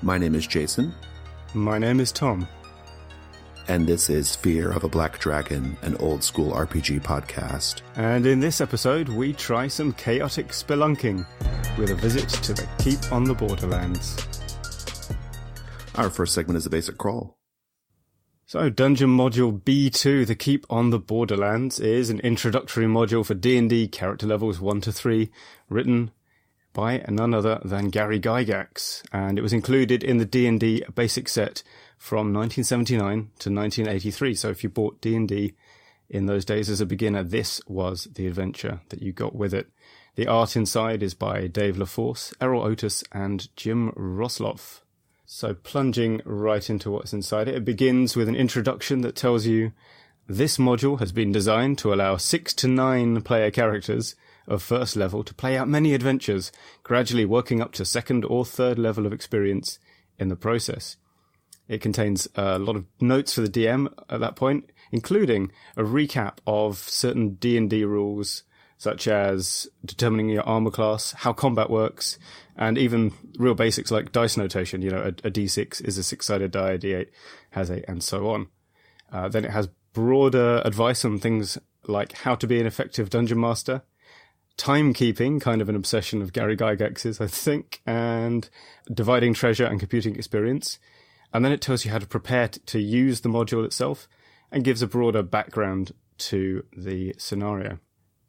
My name is Jason. My name is Tom. And this is Fear of a Black Dragon, an old school RPG podcast. And in this episode, we try some chaotic spelunking with a visit to the Keep on the Borderlands. Our first segment is the Basic Crawl. So, Dungeon Module B2, the Keep on the Borderlands, is an introductory module for D&D character levels 1 to 3, written by none other than Gary Gygax, and it was included in the D&D basic set from 1979 to 1983. So if you bought D&D in those days as a beginner, this was the adventure that you got with it. The art inside is by Dave LaForce, Errol Otis, and Jim Rosloff. So plunging right into what's inside it, it begins with an introduction that tells you this module has been designed to allow 6 to 9 player characters of first level to play out many adventures, gradually working up to second or third level of experience in the process. It contains a lot of notes for the DM at that point, including a recap of certain D&D rules, such as determining your armor class, how combat works, and even real basics like dice notation. You know, a D6 is a 6-sided die, a D8 has 8, and so on. Then it has broader advice on things like how to be an effective dungeon master, timekeeping, kind of an obsession of Gary Gygax's, I think, and dividing treasure and computing experience. And then it tells you how to prepare to use the module itself and gives a broader background to the scenario.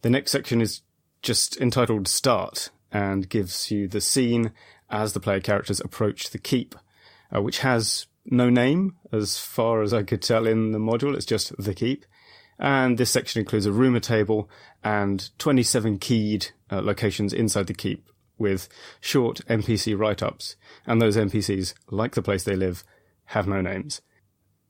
The next section is just entitled Start and gives you the scene as the player characters approach the keep, which has no name as far as I could tell in the module. It's just the keep. And this section includes a rumor table and 27 keyed locations inside the keep with short NPC write-ups. And those NPCs, like the place they live, have no names.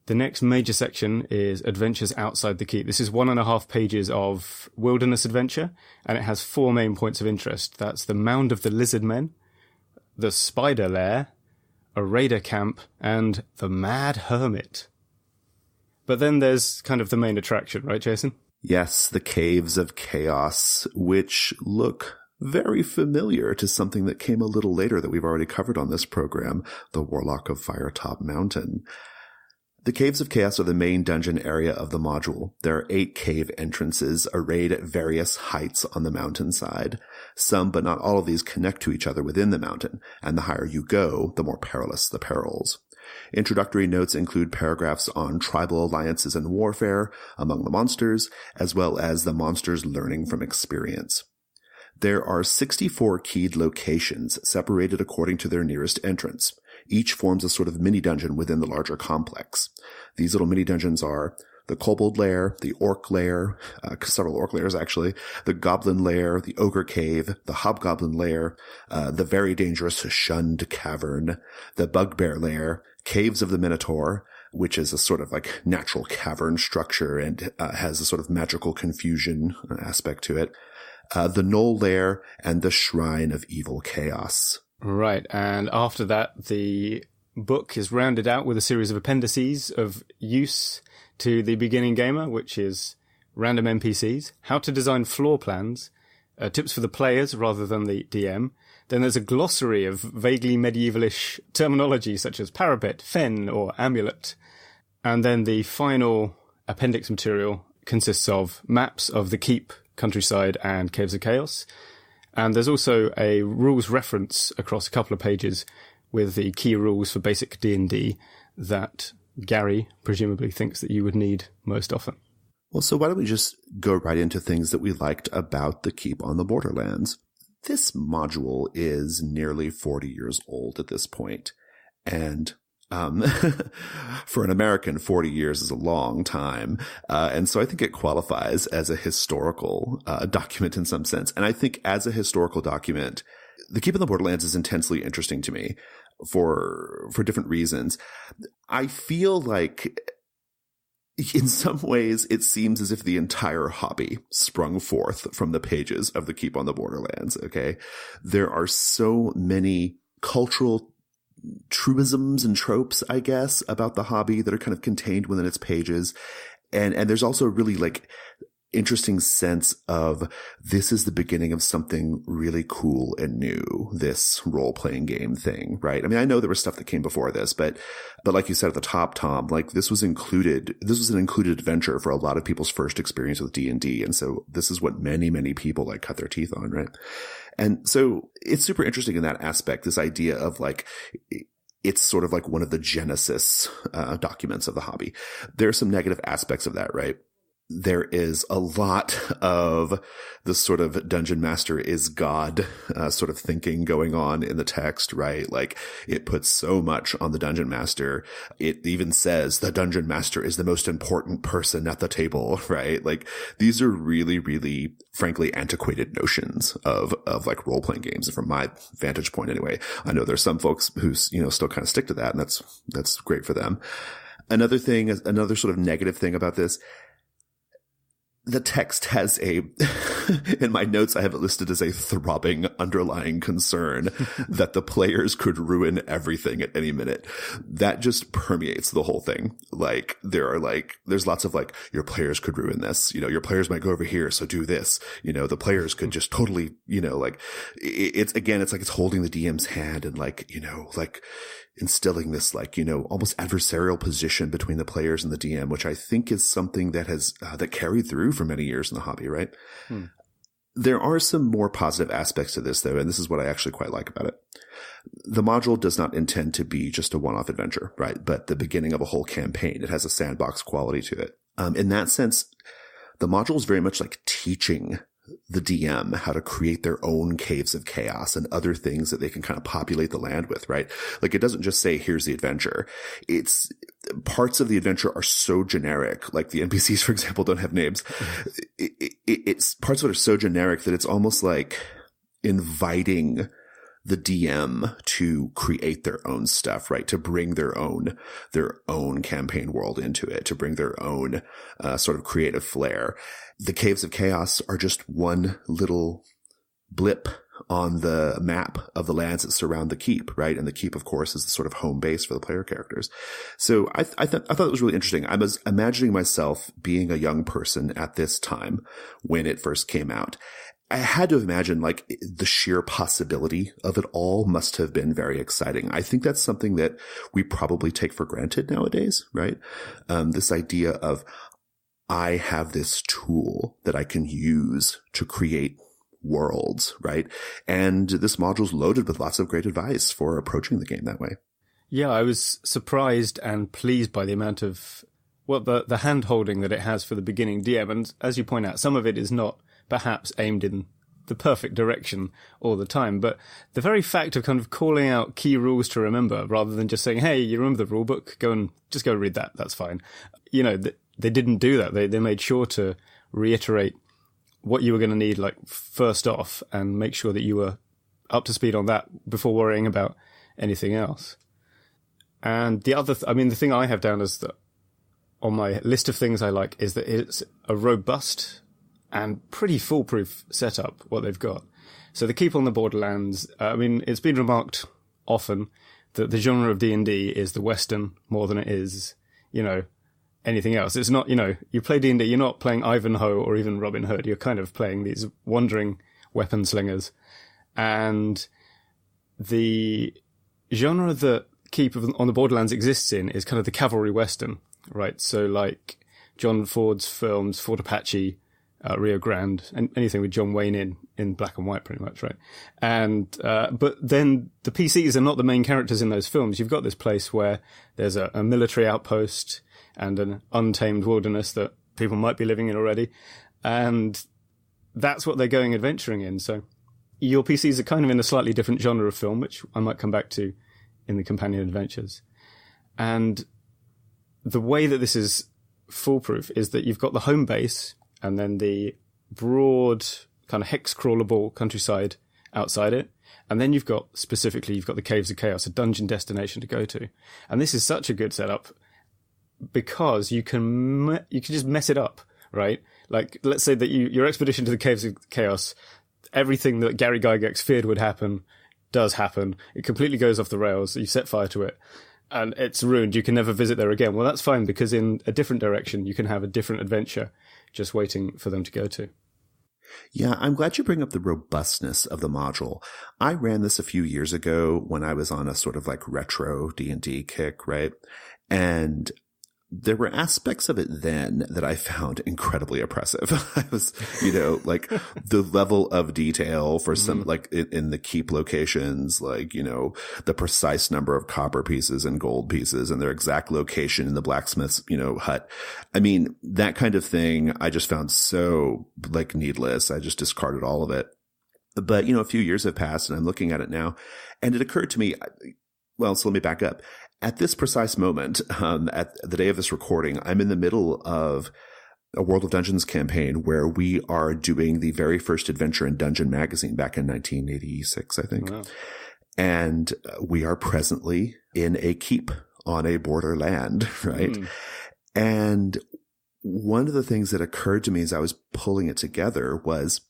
The next major section is Adventures Outside the Keep. This is 1.5 pages of wilderness adventure, and it has 4 main points of interest. That's the Mound of the Lizard Men, the Spider Lair, a Raider Camp, and the Mad Hermit. But then there's kind of the main attraction, right, Jason? Yes, the Caves of Chaos, which look very familiar to something that came a little later that we've already covered on this program, the Warlock of Firetop Mountain. The Caves of Chaos are the main dungeon area of the module. There are 8 cave entrances arrayed at various heights on the mountainside. Some, but not all of these, connect to each other within the mountain, and the higher you go, the more perilous the perils. Introductory notes include paragraphs on tribal alliances and warfare among the monsters, as well as the monsters learning from experience. There are 64 keyed locations separated according to their nearest entrance. Each forms a sort of mini-dungeon within the larger complex. These little mini-dungeons are the Kobold Lair, the Orc Lair, several Orc Lairs actually, the Goblin Lair, the Ogre Cave, the Hobgoblin Lair, the very dangerous Shunned Cavern, the Bugbear Lair, Caves of the Minotaur, which is a sort of like natural cavern structure and has a sort of magical confusion aspect to it, the Knoll Lair, and the Shrine of Evil Chaos. Right, and after that, the book is rounded out with a series of appendices of use to the beginning gamer, which is random NPCs, how to design floor plans, tips for the players rather than the DM. Then there's a glossary of vaguely medievalish terminology such as parapet, fen, or amulet. And then the final appendix material consists of maps of the keep, countryside, and Caves of Chaos. And there's also a rules reference across a couple of pages with the key rules for basic D&D that Gary presumably thinks that you would need most often. Well, so why don't we just go right into things that we liked about the Keep on the Borderlands? This module is nearly 40 years old at this point, and for an American, 40 years is a long time. And so I think it qualifies as a historical document in some sense. And I think as a historical document, the Keep on the Borderlands is intensely interesting to me for different reasons. I feel like in some ways it seems as if the entire hobby sprung forth from the pages of the Keep on the Borderlands. Okay. There are so many cultural truisms and tropes, I guess, about the hobby that are kind of contained within its pages. And there's also really like interesting sense of this is the beginning of something really cool and new, this role-playing game thing, right? I mean, I know there was stuff that came before this, but like you said at the top, Tom, like this was an included adventure for a lot of people's first experience with D&D. And so this is what many, many people like cut their teeth on, right? And so it's super interesting in that aspect, this idea of like, it's sort of like one of the genesis documents of the hobby. There are some negative aspects of that, right? There is a lot of the sort of dungeon master is God sort of thinking going on in the text, right? Like it puts so much on the dungeon master. It even says the dungeon master is the most important person at the table, right? Like these are really, really, frankly, antiquated notions of like role-playing games. And from my vantage point anyway, I know there's some folks who, still kind of stick to that, and that's great for them. Another sort of negative thing about this, the text has in my notes, I have it listed as a throbbing underlying concern that the players could ruin everything at any minute. That just permeates the whole thing. Like there's lots of like, your players could ruin this, your players might go over here, so do this, the players could just totally, like it's like it's holding the DM's hand and like, like instilling this like, almost adversarial position between the players and the DM, which I think is something that has, that carried through for many years in the hobby, right? There are some more positive aspects to this though, and this is what I actually quite like about it. The module does not intend to be just a one-off adventure, right? But the beginning of a whole campaign. It has a sandbox quality to it. In that sense, the module is very much like teaching the DM how to create their own caves of chaos and other things that they can kind of populate the land with, right? Like it doesn't just say, here's the adventure. It's parts of the adventure are so generic. Like the NPCs, for example, don't have names. It's parts of it are so generic that it's almost like inviting the DM to create their own stuff, right? To bring their own campaign world into it, to bring their own sort of creative flair. The Caves of Chaos are just one little blip on the map of the lands that surround the keep, right? And the keep, of course, is the sort of home base for the player characters. So I thought it was really interesting. I was imagining myself being a young person at this time when it first came out. I had to imagine like the sheer possibility of it all must have been very exciting. I think that's something that we probably take for granted nowadays, right? This idea of I have this tool that I can use to create worlds, right? And this module's loaded with lots of great advice for approaching the game that way. Yeah, I was surprised and pleased by the amount of, the hand-holding that it has for the beginning DM. And as you point out, some of it is not perhaps aimed in the perfect direction all the time, but the very fact of kind of calling out key rules to remember rather than just saying, hey, you remember the rule book? Go read that. That's fine. They didn't do that. They made sure to reiterate what you were going to need, like first off, and make sure that you were up to speed on that before worrying about anything else. And the thing I have down as on my list of things I like is that it's a robust and pretty foolproof setup, what they've got. So the Keep on the Borderlands, it's been remarked often that the genre of D&D is the Western more than it is, anything else. It's not, you play D&D, you're not playing Ivanhoe or even Robin Hood. You're kind of playing these wandering weapon slingers. And the genre that Keep on the Borderlands exists in is kind of the cavalry Western, right? So like John Ford's films, Fort Apache, Rio Grande, and anything with John Wayne in black and white pretty much, right? And, but then the PCs are not the main characters in those films. You've got this place where there's a military outpost and an untamed wilderness that people might be living in already. And that's what they're going adventuring in. So your PCs are kind of in a slightly different genre of film, which I might come back to in the companion adventures. And the way that this is foolproof is that you've got the home base and then the broad kind of hex crawlable countryside outside it. And then you've got the Caves of Chaos, a dungeon destination to go to. And this is such a good setup because you can just mess it up, right? Like, let's say that your expedition to the Caves of Chaos, everything that Gary Gygax feared would happen does happen. It completely goes off the rails. You set fire to it and it's ruined. You can never visit there again. Well, that's fine because in a different direction, you can have a different adventure. just waiting for them to go to. Yeah, I'm glad you bring up the robustness of the module. I ran this a few years ago when I was on a sort of like retro D&D kick, right? And there were aspects of it then that I found incredibly oppressive. I was, like the level of detail for some, like in the keep locations, like, the precise number of copper pieces and gold pieces and their exact location in the blacksmith's, hut. I mean, that kind of thing I just found so like needless. I just discarded all of it. But, a few years have passed and I'm looking at it now and it occurred to me, so let me back up. At this precise moment, at the day of this recording, I'm in the middle of a World of Dungeons campaign where we are doing the very first adventure in Dungeon Magazine back in 1986, I think. Wow. And we are presently in a keep on a borderland, right? And one of the things that occurred to me as I was pulling it together was,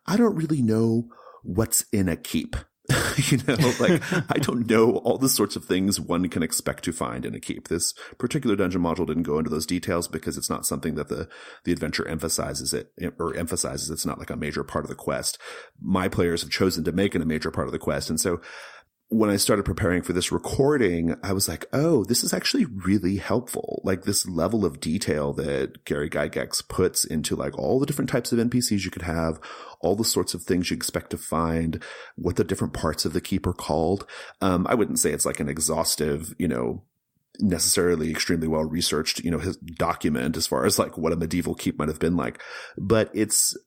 I don't really know what's in a keep. I don't know all the sorts of things one can expect to find in a keep. This particular dungeon module didn't go into those details because it's not something that the adventure emphasizes. It's not like a major part of the quest. My players have chosen to make it a major part of the quest. And so when I started preparing for this recording, I was like, oh, this is actually really helpful. Like this level of detail that Gary Gygax puts into like all the different types of NPCs you could have, all the sorts of things you expect to find, what the different parts of the keep are called. I wouldn't say it's like an exhaustive, necessarily extremely well researched, his document as far as like what a medieval keep might have been like, but it's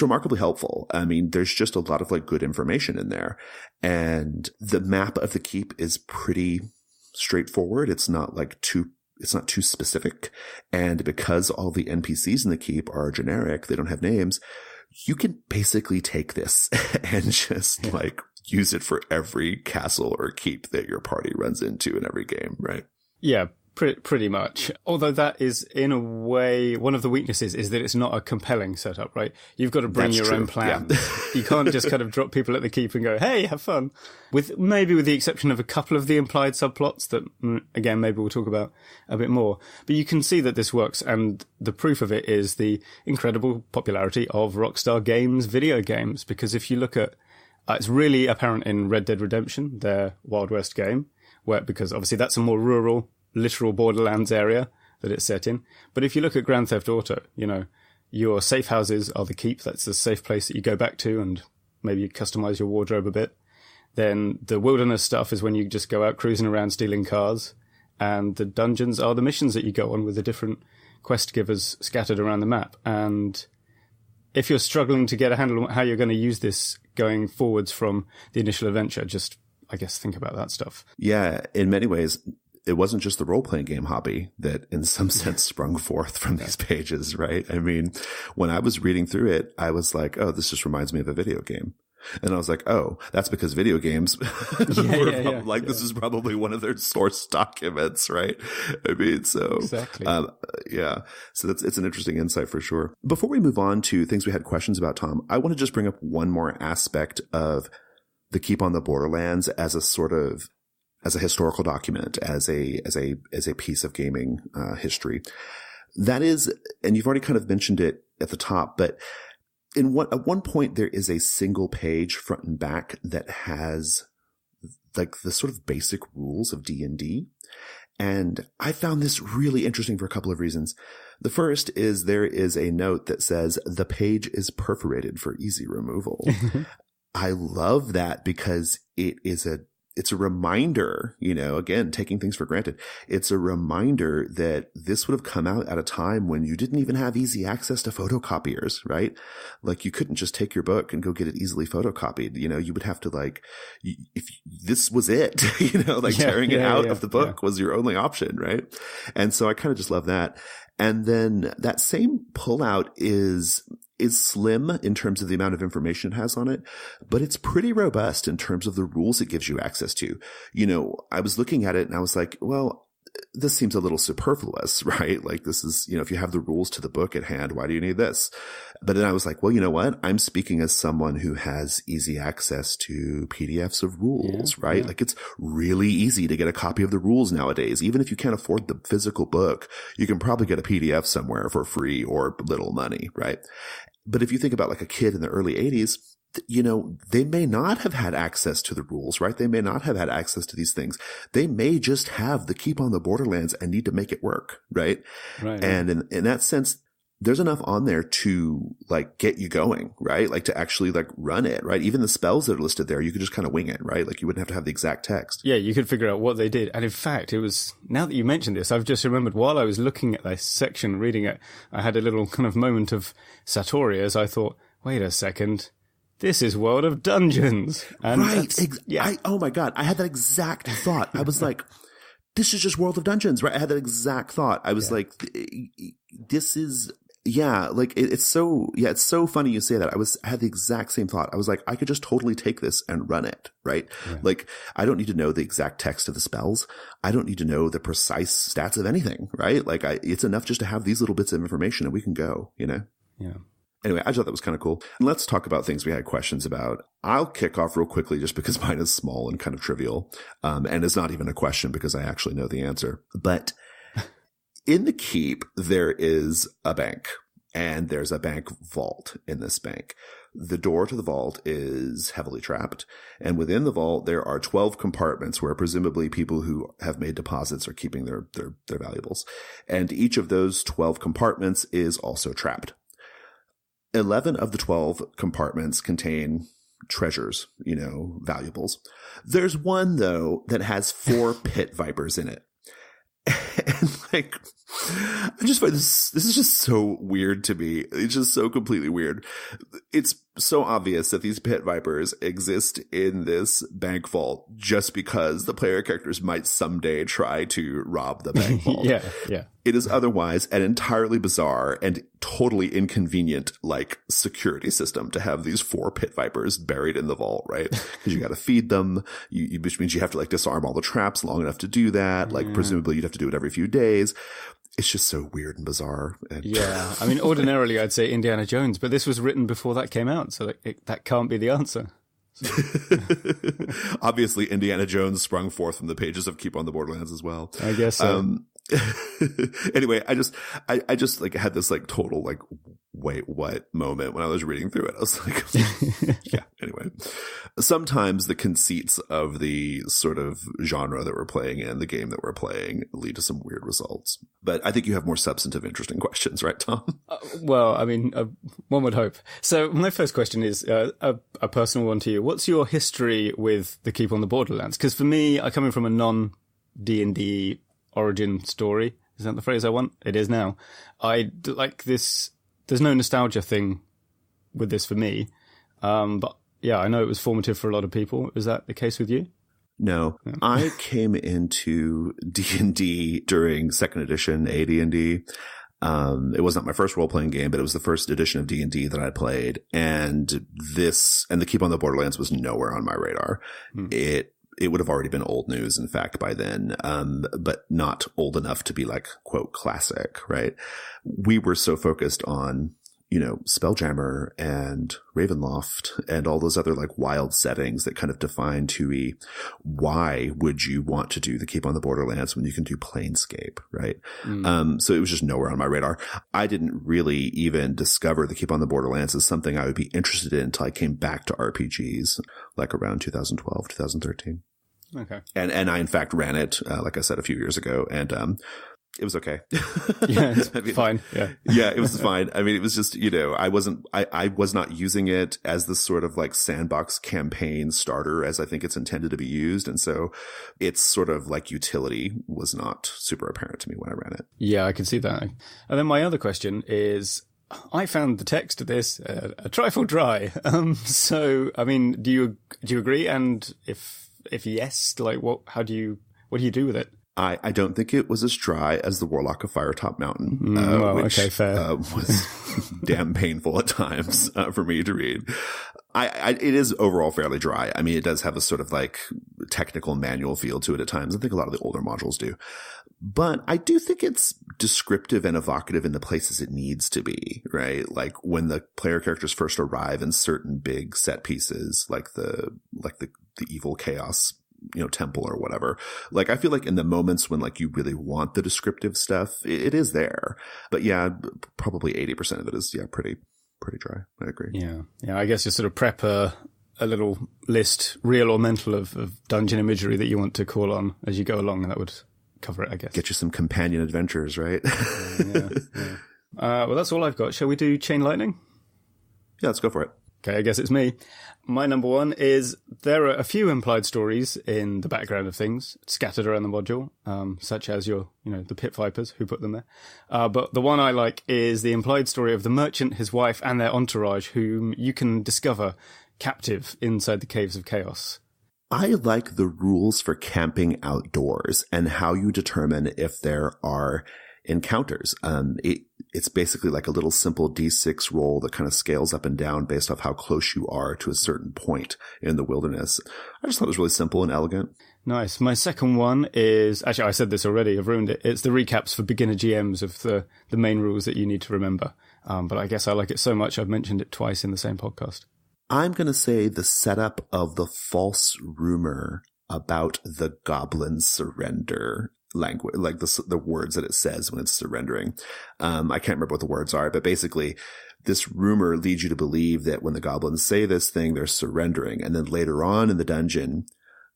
remarkably helpful. I mean, there's just a lot of like good information in there. And the map of the keep is pretty straightforward. It's not too specific. And because all the NPCs in the keep are generic, they don't have names, you can basically take this and just like use it for every castle or keep that your party runs into in every game, right? Yeah. Pretty much. Although that is, in a way, one of the weaknesses is that it's not a compelling setup, right? You've got to bring your own plans. Yeah. You can't just kind of drop people at the keep and go, hey, have fun. With the exception of a couple of the implied subplots that, again, maybe we'll talk about a bit more. But you can see that this works, and the proof of it is the incredible popularity of Rockstar Games video games. Because if you look at, it's really apparent in Red Dead Redemption, their Wild West game, because obviously that's a more rural, literal Borderlands area that it's set in. But if you look at Grand Theft Auto, your safe houses are the keep. That's the safe place that you go back to and maybe you customize your wardrobe a bit. Then the wilderness stuff is when you just go out cruising around stealing cars. And the dungeons are the missions that you go on with the different quest givers scattered around the map. And if you're struggling to get a handle on how you're going to use this going forwards from the initial adventure, just, I guess, think about that stuff. Yeah, in many ways, it wasn't just the role-playing game hobby that in some sense sprung forth from these pages, right? I mean, when I was reading through it, I was like, oh, this just reminds me of a video game. And I was like, oh, that's because video games this is probably one of their source documents, right? I mean, so exactly. So it's an interesting insight for sure. Before we move on to things we had questions about, Tom, I want to just bring up one more aspect of the Keep on the Borderlands as a historical document, as a piece of gaming history. That is, and you've already kind of mentioned it at the top, but at one point there is a single page front and back that has like the sort of basic rules of D&D. And I found this really interesting for a couple of reasons. The first is there is a note that says the page is perforated for easy removal. I love that because it's a reminder, again, taking things for granted. It's a reminder that this would have come out at a time when you didn't even have easy access to photocopiers, right? Like you couldn't just take your book and go get it easily photocopied. You would have to if this was it, tearing it out of the book was your only option, right? And so I kind of just love that. And then that same pullout is slim in terms of the amount of information it has on it, but it's pretty robust in terms of the rules it gives you access to. I was looking at it and I was like, well, this seems a little superfluous, right? Like this is, if you have the rules to the book at hand, why do you need this? But then I was like, well, you know what? I'm speaking as someone who has easy access to PDFs of rules, right? Like it's really easy to get a copy of the rules nowadays. Even if you can't afford the physical book, you can probably get a PDF somewhere for free or little money, right? But if you think about like a kid in the early 80s, they may not have had access to the rules, right? They may not have had access to these things. They may just have the Keep on the Borderlands and need to make it work, right? Right. And in that sense, there's enough on there to like get you going, right? Like to actually like run it, right? Even the spells that are listed there, you could just kind of wing it, right? Like you wouldn't have to have the exact text. Yeah, you could figure out what they did. And in fact, now that you mentioned this, I've just remembered while I was looking at this section, reading it, I had a little kind of moment of Satori as I thought, wait a second. This is World of Dungeons. And right. Oh my God. I had that exact thought. I was like, this is just World of Dungeons, right? I had that exact thought. I was like, this is, like it's so funny you say that. I had the exact same thought. I was like, I could just totally take this and run it, right? Yeah. Like I don't need to know the exact text of the spells. I don't need to know the precise stats of anything, right? Like it's enough just to have these little bits of information and we can go, Yeah. Anyway, I thought that was kind of cool. And let's talk about things we had questions about. I'll kick off real quickly just because mine is small and kind of trivial. And it's not even a question because I actually know the answer. But in the Keep, there is a bank and there's a bank vault in this bank. The door to the vault is heavily trapped. And within the vault, there are 12 compartments where presumably people who have made deposits are keeping their valuables. And each of those 12 compartments is also trapped. 11 of the 12 compartments contain treasures, valuables. There's one, though, that has 4 pit vipers in it. And like, I just find this is just so weird to me. It's just so completely weird. It's so obvious that these pit vipers exist in this bank vault just because the player characters might someday try to rob the bank vault. Yeah. It is otherwise an entirely bizarre and totally inconvenient, like, security system to have these 4 pit vipers buried in the vault, right? Because you got to feed them, which means you have to like disarm all the traps long enough to do that. Like, presumably you'd have to do it every few days. It's just so weird and bizarre. Yeah. I mean, ordinarily I'd say Indiana Jones, but this was written before that came out, so that can't be the answer. So. Obviously, Indiana Jones sprung forth from the pages of Keep on the Borderlands as well. I guess so. Anyway, I just like had this like total like, wait, what moment when I was reading through it. I was like, yeah, anyway. Sometimes the conceits of the sort of genre that we're playing in, the game that we're playing, lead to some weird results. But I think you have more substantive, interesting questions, right, Tom? Well, I mean, one would hope. So my first question is a personal one to you. What's your history with the Keep on the Borderlands? Because for me, I come in from a non-D&D origin story. Is that the phrase I want? It is now. I like this. There's no nostalgia thing with this for me. But yeah, I know it was formative for a lot of people. Is that the case with you? No, yeah. I came into D&D during second edition AD&D. It was not my first role-playing game, but it was the first edition of D&D that I played. And the Keep on the Borderlands was nowhere on my radar. It would have already been old news, in fact, by then, but not old enough to be like, quote, classic, right? We were so focused on, Spelljammer and Ravenloft and all those other like wild settings that kind of define 2E. Why would you want to do the Keep on the Borderlands when you can do Planescape, right? So it was just nowhere on my radar. I didn't really even discover the Keep on the Borderlands as something I would be interested in until I came back to RPGs, like around 2012, 2013. Okay. And I, in fact, ran it, like I said, a few years ago, and it was okay. Yeah, it's fine. Yeah. Yeah, it was fine. I mean, it was just, I was not using it as this sort of like sandbox campaign starter as I think it's intended to be used. And so its sort of like utility was not super apparent to me when I ran it. Yeah, I can see that. And then my other question is, I found the text of this a trifle dry. So, I mean, do you agree? And if yes, like what do you do with it? I don't think it was as dry as the Warlock of Firetop Mountain, which okay, fair. Was damn painful at times for me to read. It is overall fairly dry. I mean, it does have a sort of like technical manual feel to it at times. I think a lot of the older modules do. But I do think it's descriptive and evocative in the places it needs to be, right? Like when the player characters first arrive in certain big set pieces, like the evil chaos, temple or whatever. Like, I feel like in the moments when like you really want the descriptive stuff, it is there. But yeah, probably 80% of it is, pretty dry. I agree. Yeah. Yeah. I guess you sort of prep a little list, real or mental, of dungeon imagery that you want to call on as you go along, and that would cover it, I guess. Get you some companion adventures, right? Yeah. Well, that's all I've got. Shall we do Chain Lightning? Yeah, let's go for it. Okay, I guess it's me. My number one is there are a few implied stories in the background of things scattered around the module, such as the Pit Vipers, who put them there. But the one I like is the implied story of the merchant, his wife, and their entourage, whom you can discover captive inside the Caves of Chaos. I like the rules for camping outdoors and how you determine if there are encounters. It's basically like a little simple D6 roll that kind of scales up and down based off how close you are to a certain point in the wilderness. I just thought it was really simple and elegant. Nice. My second one is, actually I said this already, I've ruined it. It's the recaps for beginner GMs of the main rules that you need to remember. But I guess I like it so much I've mentioned it twice in the same podcast. I'm going to say the setup of the false rumor about the goblin surrender language, like the words that it says when it's surrendering. I can't remember what the words are, but basically this rumor leads you to believe that when the goblins say this thing, they're surrendering. And then later on in the dungeon,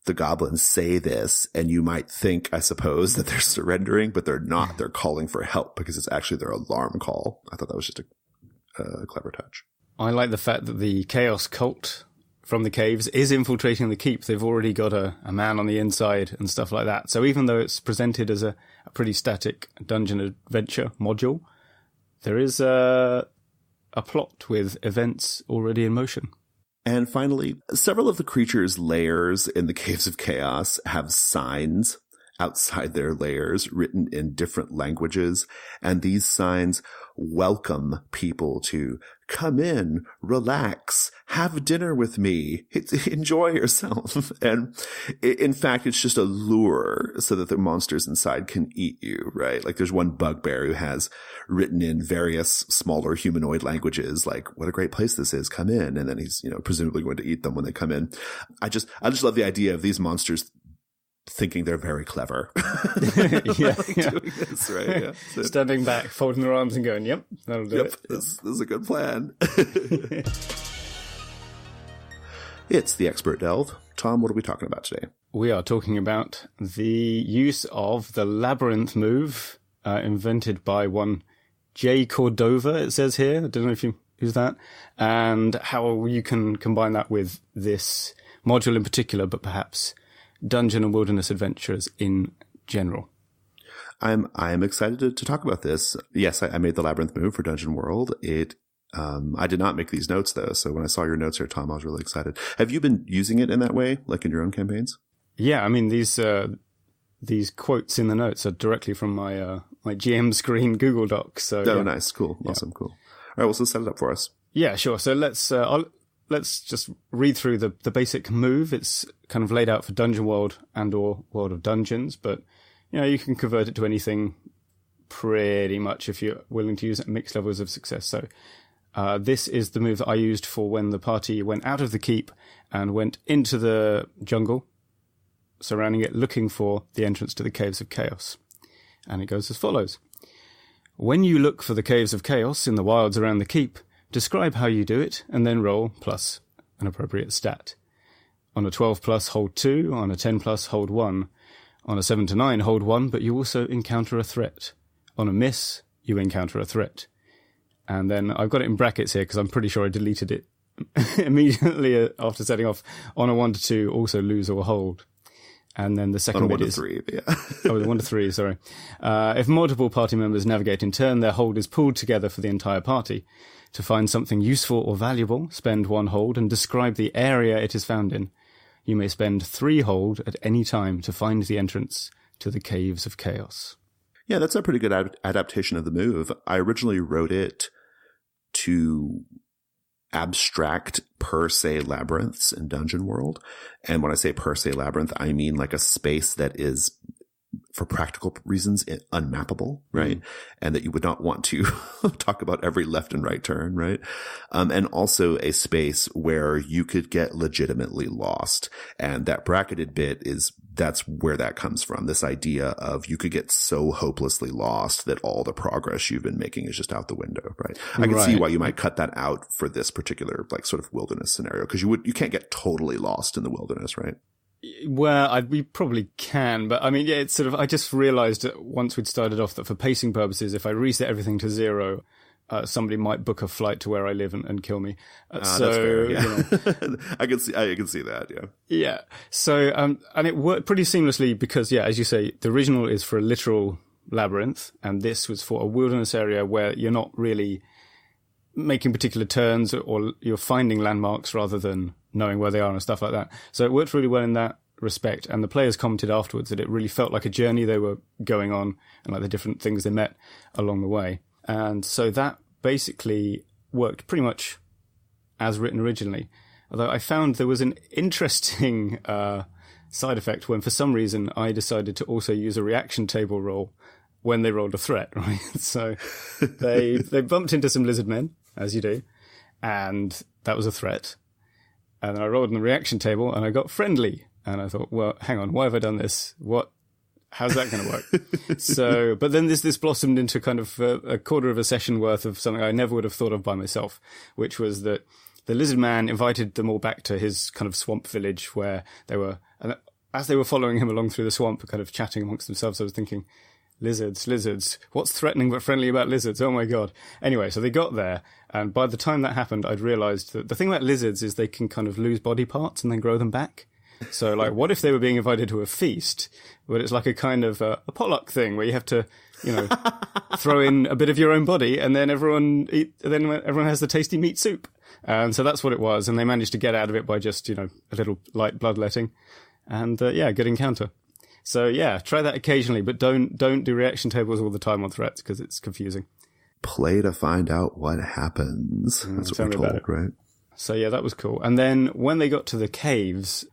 the goblins say this, and you might think, I suppose, that they're surrendering, but they're not. They're calling for help because it's actually their alarm call. I thought that was just a clever touch. I like the fact that the Chaos Cult from the caves is infiltrating the keep. They've already got a man on the inside and stuff like that. So even though it's presented as a pretty static dungeon adventure module, there is a plot with events already in motion. And finally, several of the creatures' lairs in the Caves of Chaos have signs outside their lairs written in different languages. And these signs welcome people to come in, relax, have dinner with me, enjoy yourself. And in fact, it's just a lure so that the monsters inside can eat you, right? Like there's one bugbear who has written in various smaller humanoid languages, like, what a great place this is, come in. And then he's, presumably going to eat them when they come in. I just love the idea of these monsters thinking they're very clever. Yeah. Doing this, right? Yeah. So, standing back, folding their arms and going, yep, that'll do it. This is a good plan. It's the Expert Delve. Tom, what are we talking about today? We are talking about the use of the Labryinth move, invented by one J. Cordova, it says here. I don't know if you use that. And how you can combine that with this module in particular, but perhaps dungeon and wilderness adventures in general. I'm excited to talk about this. Yes, I made the Labryinth move for Dungeon World. I did not make these notes though, so when I saw your notes here, Tom, I was really excited. Have you been using it in that way, like in your own campaigns? Yeah, I mean these quotes in the notes are directly from my GM screen Google Doc. So yeah. Nice, cool, awesome, cool. All right, well, so set it up for us. Yeah, sure. So let's just read through the basic move. It's kind of laid out for Dungeon World and or World of Dungeons, but you can convert it to anything pretty much if you're willing to use it at mixed levels of success. So this is the move that I used for when the party went out of the keep and went into the jungle surrounding it, looking for the entrance to the Caves of Chaos. And it goes as follows. When you look for the Caves of Chaos in the wilds around the keep, describe how you do it, and then roll plus an appropriate stat. On a 12 plus, hold 2. On a 10 plus, hold 1. On a 7 to 9, hold 1, but you also encounter a threat. On a miss, you encounter a threat. And then I've got it in brackets here because I'm pretty sure I deleted it immediately after setting off. On a 1 to 2, also lose or hold. And then the second bit is... 1 to 3, yeah. Oh, 1 to 3, sorry. If multiple party members navigate in turn, their hold is pulled together for the entire party. To find something useful or valuable, spend 1 hold and describe the area it is found in. You may spend 3 hold at any time to find the entrance to the Caves of Chaos. Yeah, that's a pretty good adaptation of the move. I originally wrote it to abstract per se labyrinths in Dungeon World. And when I say per se labyrinth, I mean like a space that is for practical reasons, unmappable, right? And that you would not want to talk about every left and right turn, right? And also a space where you could get legitimately lost. And that bracketed bit that's where that comes from. This idea of you could get so hopelessly lost that all the progress you've been making is just out the window, right? I can see why you might cut that out for this particular like sort of wilderness scenario, because you can't get totally lost in the wilderness, right? Well, we probably can, but I mean, yeah, it's sort of, I just realized that once we'd started off that for pacing purposes, if I reset everything to 0, somebody might book a flight to where I live and kill me. That's fair, yeah. You know. I can see that, yeah. Yeah. So, and it worked pretty seamlessly because, yeah, as you say, the original is for a literal labyrinth, and this was for a wilderness area where you're not really making particular turns, or you're finding landmarks rather than knowing where they are and stuff like that. So it worked really well in that respect. And the players commented afterwards that it really felt like a journey they were going on, and like the different things they met along the way. And so that basically worked pretty much as written originally. Although I found there was an interesting side effect when for some reason I decided to also use a reaction table roll when they rolled a threat, right? So they bumped into some lizard men, as you do, and that was a threat. And then I rolled in the reaction table and I got friendly. And I thought, well, hang on, why have I done this? How's that going to work? So, but then this blossomed into kind of a quarter of a session worth of something I never would have thought of by myself, which was that the lizard man invited them all back to his kind of swamp village where they were, and as they were following him along through the swamp, kind of chatting amongst themselves, I was thinking, lizards, what's threatening but friendly about lizards? Oh my God. Anyway, so they got there, and by the time that happened, I'd realized that the thing about lizards is they can kind of lose body parts and then grow them back. So, like, what if they were being invited to a feast, but it's like a kind of a potluck thing where you have to, you know, throw in a bit of your own body, and then everyone has the tasty meat soup. And so that's what it was, and they managed to get out of it by just, you know, a little light bloodletting, and good encounter. So yeah, try that occasionally, but don't do reaction tables all the time on threats because it's confusing. Play to find out what happens. That's what we're told, right? So yeah, that was cool. And then when they got to the caves,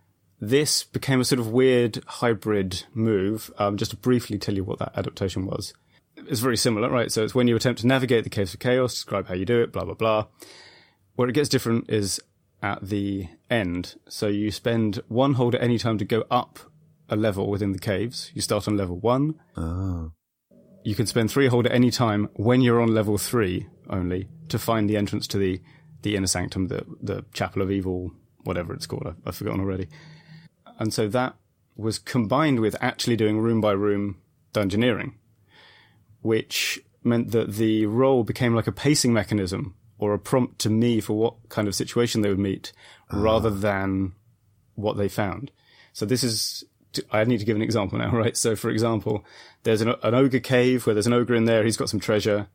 this became a sort of weird hybrid move. Just to briefly tell you what that adaptation was. It's very similar, right? So it's when you attempt to navigate the Caves of Chaos, describe how you do it, blah, blah, blah. Where it gets different is at the end. So you spend 1 hold at any time to go up a level within the caves. You start on level 1. Oh. You can spend 3 hold at any time when you're on level 3 only to find the entrance to the inner sanctum, the Chapel of Evil, whatever it's called. I've forgotten already. And so that was combined with actually doing room by room dungeoneering, which meant that the roll became like a pacing mechanism or a prompt to me for what kind of situation they would meet rather than what they found. So this is, I need to give an example now, right? So for example, there's an ogre cave where there's an ogre in there. He's got some treasure,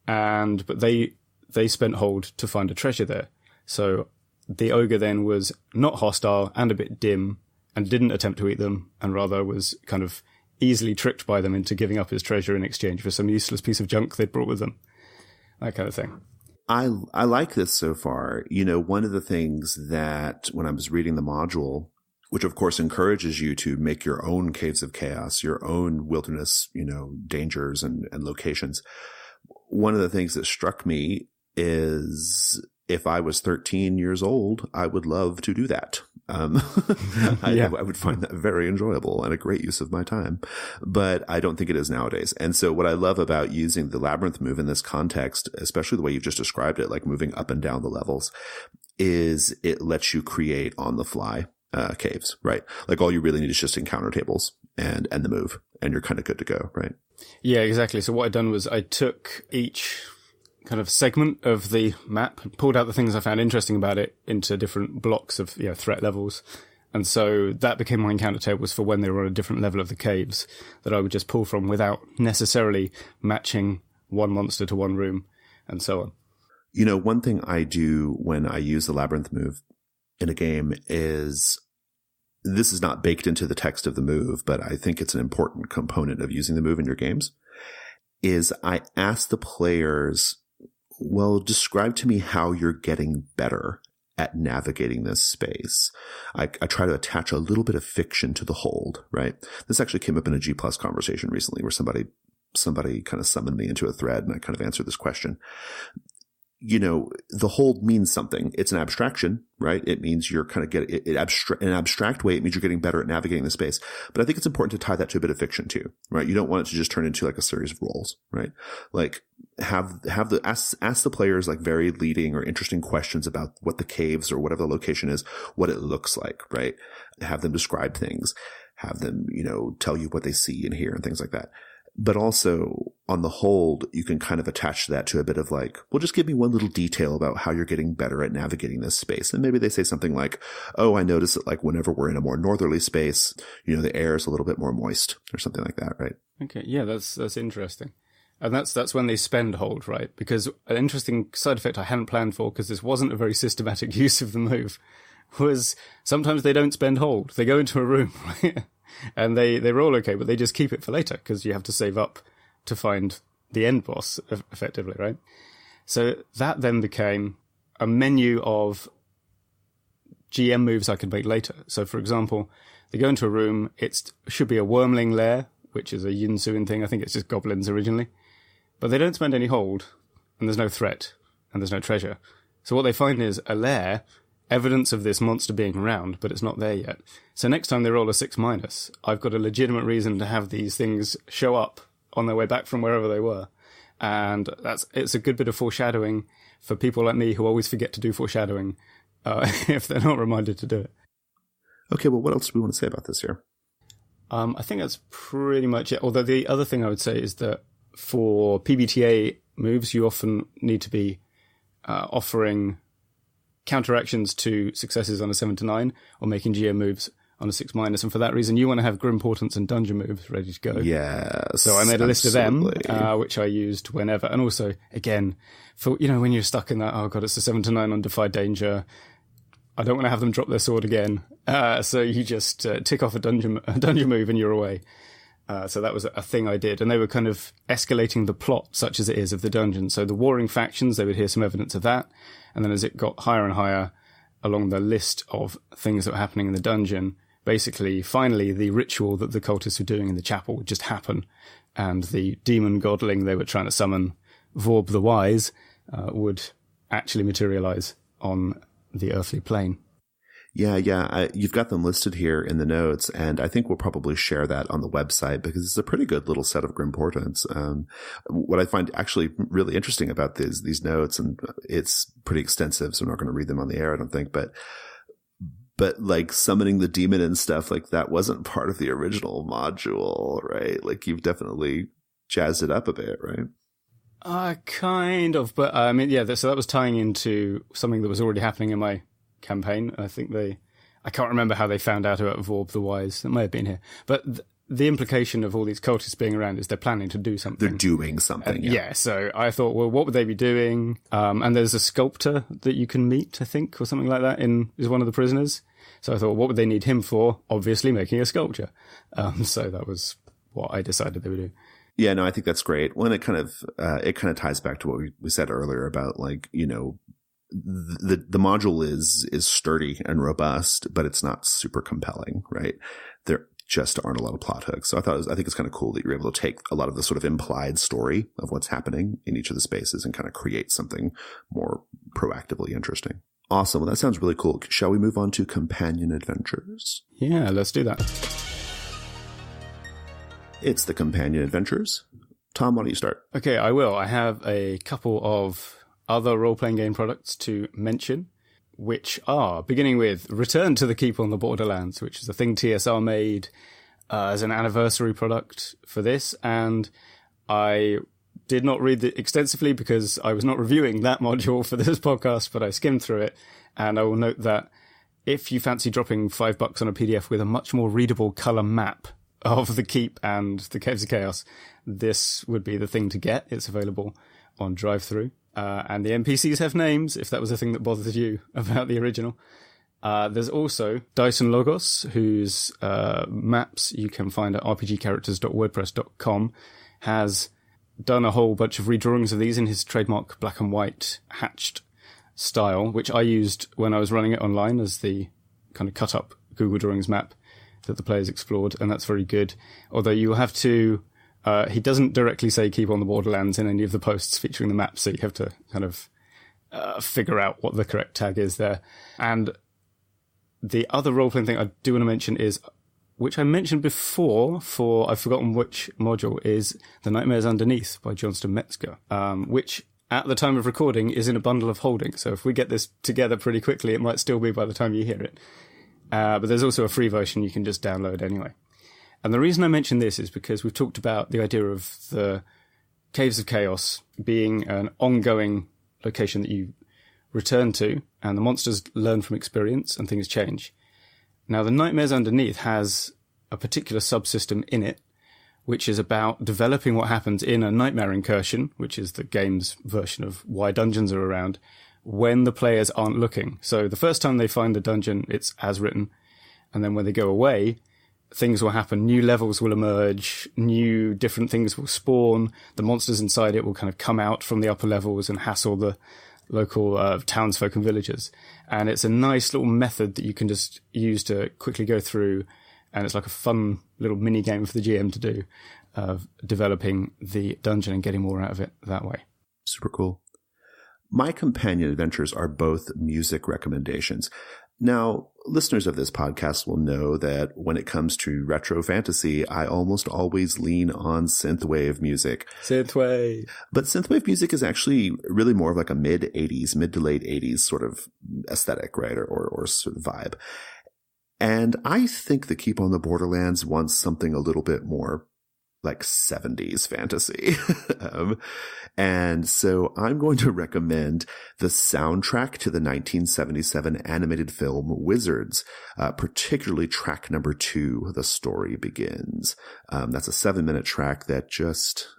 but they spent hold to find a treasure there. So the ogre then was not hostile and a bit dim and didn't attempt to eat them, and rather was kind of easily tricked by them into giving up his treasure in exchange for some useless piece of junk they'd brought with them. That kind of thing. I like this so far. You know, one of the things that when I was reading the module, which of course encourages you to make your own caves of chaos, your own wilderness, you know, dangers and locations. One of the things that struck me is if I was 13 years old, I would love to do that. I would find that very enjoyable and a great use of my time, but I don't think it is nowadays. And so what I love about using the labyrinth move in this context, especially the way you've just described it, like moving up and down the levels, is it lets you create on the fly caves, right? Like all you really need is just encounter tables and the move, and you're kind of good to go, right? Yeah, exactly. So what I'd done was I took each kind of segment of the map, pulled out the things I found interesting about it into different blocks of, you know, threat levels. And so that became my encounter tables for when they were on a different level of the caves that I would just pull from without necessarily matching one monster to one room and so on. You know, one thing I do when I use the labyrinth move in a game is, this is not baked into the text of the move, but I think it's an important component of using the move in your games, is I ask the players, well, describe to me how you're getting better at navigating this space. I try to attach a little bit of fiction to the hold, right? This actually came up in a G+ conversation recently where somebody kind of summoned me into a thread and I kind of answered this question. You know, the hold means something. It's an abstraction, right? It means you're kind of getting in an abstract way. It means you're getting better at navigating the space. But I think it's important to tie that to a bit of fiction too, right? You don't want it to just turn into like a series of roles, right? Like ask the players like very leading or interesting questions about what the caves or whatever the location is, what it looks like, right? Have them describe things, have them, you know, tell you what they see and hear and things like that. But also on the hold, you can kind of attach that to a bit of like, well, just give me one little detail about how you're getting better at navigating this space. And maybe they say something like, oh, I notice that like whenever we're in a more northerly space, you know, the air is a little bit more moist or something like that, right? Okay. Yeah, that's interesting. And that's when they spend hold, right? Because an interesting side effect I hadn't planned for, because this wasn't a very systematic use of the move, was sometimes they don't spend hold. They go into a room, right? And they roll okay, but they just keep it for later because you have to save up to find the end boss, effectively, right? So that then became a menu of GM moves I could make later. So, for example, they go into a room, it should be a wormling lair, which is a Yinsuin thing. I think it's just goblins originally. But they don't spend any hold, and there's no threat, and there's no treasure. So what they find is a lair, evidence of this monster being around, but it's not there yet. So next time they roll a 6-, I've got a legitimate reason to have these things show up on their way back from wherever they were. And it's a good bit of foreshadowing for people like me who always forget to do foreshadowing if they're not reminded to do it. Okay, well, what else do we want to say about this here? I think that's pretty much it. Although the other thing I would say is that for PBTA moves, you often need to be offering counteractions to successes on a 7 to 9 or making GM moves on a 6-. And for that reason, you want to have Grim Portents and dungeon moves ready to go. Yes. So I made a list of them, which I used whenever. And also, again, for, you know, when you're stuck in that, oh God, it's a 7 to 9 on Defy Danger. I don't want to have them drop their sword again. So you just tick off a dungeon move and you're away. So that was a thing I did. And they were kind of escalating the plot, such as it is, of the dungeon. So the warring factions, they would hear some evidence of that. And then as it got higher and higher along the list of things that were happening in the dungeon, basically, finally, the ritual that the cultists were doing in the chapel would just happen. And the demon godling they were trying to summon, Vorb the Wise, would actually materialize on the earthly plane. Yeah. You've got them listed here in the notes, and I think we'll probably share that on the website because it's a pretty good little set of Grim Portents. What I find actually really interesting about these notes, and it's pretty extensive, so I'm not going to read them on the air, I don't think, but like summoning the demon and stuff, like that wasn't part of the original module, right? Like you've definitely jazzed it up a bit, right? Kind of, but I mean, yeah, so that was tying into something that was already happening in my campaign. I think I can't remember how they found out about Vorb the Wise. It may have been here. But the implication of all these cultists being around is they're planning to do something. They're doing something, yeah. So I thought, well, what would they be doing? And there's a sculptor that you can meet, I think, or something like that, is one of the prisoners. So I thought, what would they need him for? Obviously making a sculpture. So that was what I decided they would do. Yeah, no, I think that's great. Well, it kind of ties back to what we said earlier about, like, you know, the module is sturdy and robust, but it's not super compelling, right? There just aren't a lot of plot hooks. So I think it's kind of cool that you're able to take a lot of the sort of implied story of what's happening in each of the spaces and kind of create something more proactively interesting. Awesome. Well, that sounds really cool. Shall we move on to companion adventures? Yeah, let's do that. It's the companion adventures. Tom, why don't you start? Okay, I will. I have a couple of other role-playing game products to mention, which are, beginning with Return to the Keep on the Borderlands, which is a thing TSR made as an anniversary product for this, and I did not read it extensively because I was not reviewing that module for this podcast, but I skimmed through it, and I will note that if you fancy dropping $5 on a PDF with a much more readable colour map of the Keep and the Caves of Chaos, this would be the thing to get. It's available on drive-thru. And the NPCs have names, if that was a thing that bothered you about the original. There's also Dyson Logos, whose maps you can find at rpgcharacters.wordpress.com, has done a whole bunch of redrawings of these in his trademark black and white hatched style, which I used when I was running it online as the kind of cut-up Google Drawings map that the players explored, and that's very good. Although you have to... he doesn't directly say keep on the Borderlands in any of the posts featuring the map, so you have to kind of figure out what the correct tag is there. And the other role-playing thing I do want to mention is, which I mentioned before for, I've forgotten which module, is The Nightmares Underneath by Johnston Metzger, which at the time of recording is in a bundle of holding. So if we get this together pretty quickly, it might still be by the time you hear it. But there's also a free version you can just download anyway. And the reason I mention this is because we've talked about the idea of the Caves of Chaos being an ongoing location that you return to, and the monsters learn from experience and things change. Now, the Nightmares Underneath has a particular subsystem in it, which is about developing what happens in a nightmare incursion, which is the game's version of why dungeons are around, when the players aren't looking. So the first time they find the dungeon, it's as written. And then when they go away, things will happen. New levels will emerge. New different things will spawn. The monsters inside it will kind of come out from the upper levels and hassle the local townsfolk and villagers. And it's a nice little method that you can just use to quickly go through. And it's like a fun little mini game for the GM to do, of developing the dungeon and getting more out of it that way. Super cool. My companion adventures are both music recommendations. Now, listeners of this podcast will know that when it comes to retro fantasy, I almost always lean on synthwave music. Synthwave. But synthwave music is actually really more of like a mid to late 80s sort of aesthetic, right? Or sort of vibe. And I think the Keep on the Borderlands wants something a little bit more like 70s fantasy. And so I'm going to recommend the soundtrack to the 1977 animated film Wizards, particularly track number 2, The Story Begins. That's a 7-minute track that just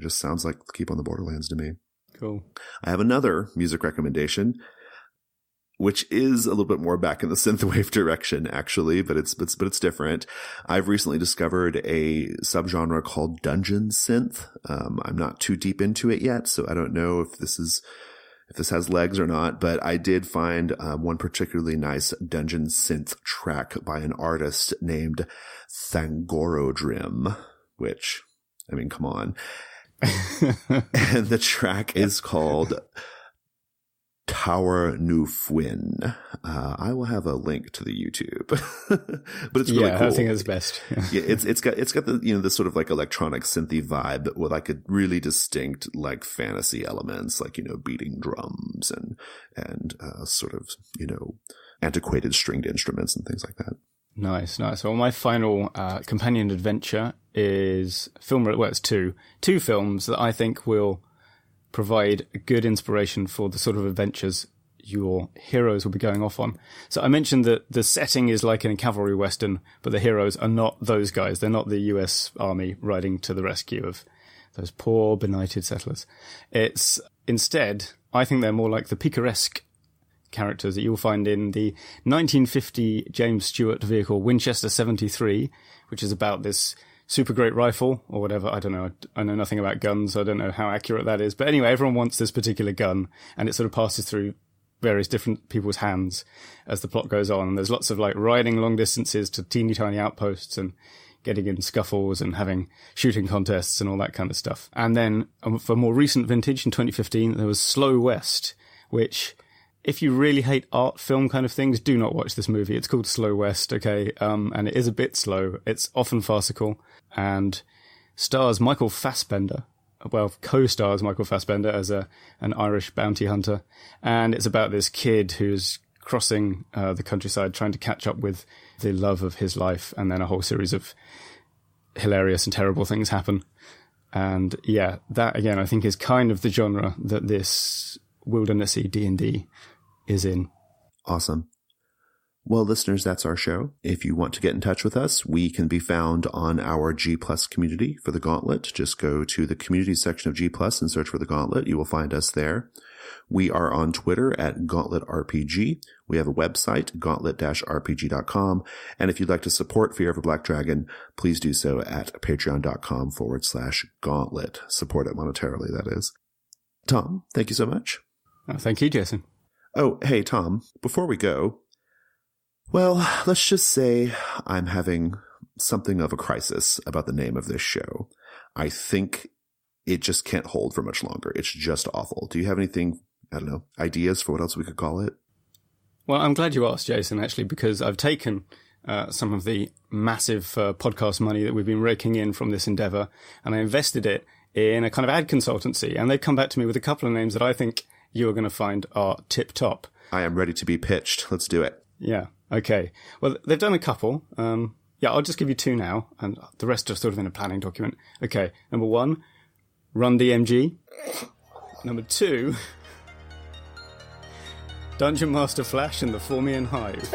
sounds like Keep on the Borderlands to me. Cool. I have another music recommendation, which is a little bit more back in the synthwave direction, actually, but it's different. I've recently discovered a subgenre called dungeon synth. I'm not too deep into it yet, so I don't know if this has legs or not, but I did find one particularly nice dungeon synth track by an artist named Thangorodrim, which, I mean, come on. And the track is called Tower Nu Fwyn. I will have a link to the YouTube, but it's really cool. I think it's best. Yeah, it's got the this sort of like electronic synthy vibe with like a really distinct like fantasy elements, like beating drums and sort of antiquated stringed instruments and things like that. Nice. Well, my final companion adventure is film. Well, it's two films that I think will provide a good inspiration for the sort of adventures your heroes will be going off on. So I mentioned that the setting is like in a cavalry western, but the heroes are not those guys. They're not the US Army riding to the rescue of those poor benighted settlers. It's instead, I think they're more like the picaresque characters that you'll find in the 1950 James Stewart vehicle Winchester 73, which is about this super great rifle or whatever. I don't know. I know nothing about guns. I don't know how accurate that is. But anyway, everyone wants this particular gun, and it sort of passes through various different people's hands as the plot goes on. And there's lots of like riding long distances to teeny tiny outposts and getting in scuffles and having shooting contests and all that kind of stuff. And then for more recent vintage in 2015, there was Slow West, which, if you really hate art film kind of things, do not watch this movie. It's called Slow West, okay? And it is a bit slow. It's often farcical and stars Michael Fassbender. Well, co-stars Michael Fassbender as an Irish bounty hunter. And it's about this kid who's crossing the countryside trying to catch up with the love of his life. And then a whole series of hilarious and terrible things happen. And yeah, that again, I think is kind of the genre that this wildernessy D&D is in. Awesome. Well, listeners, that's our show. If you want to get in touch with us, we can be found on our G Plus community for the Gauntlet. Just go to the community section of G Plus and search for the Gauntlet. You will find us there. We are on Twitter at Gauntlet RPG. We have a website, gauntlet-rpg.com. And if you'd like to support Fear of a Black Dragon, please do so at patreon.com/gauntlet. Support it monetarily, that is. Tom, thank you so much. Thank you, Jason. Oh, hey, Tom, before we go, well, let's just say I'm having something of a crisis about the name of this show. I think it just can't hold for much longer. It's just awful. Do you have anything, I don't know, ideas for what else we could call it? Well, I'm glad you asked, Jason, actually, because I've taken some of the massive podcast money that we've been raking in from this endeavor, and I invested it in a kind of ad consultancy, and they've come back to me with a couple of names that I think you are going to find are tip-top. I am ready to be pitched. Let's do it. Yeah, okay. Well, they've done a couple. I'll just give you two now, and the rest are sort of in a planning document. Okay, number 1, Run DMG. Number 2, Dungeon Master Flash and the Formian Hive.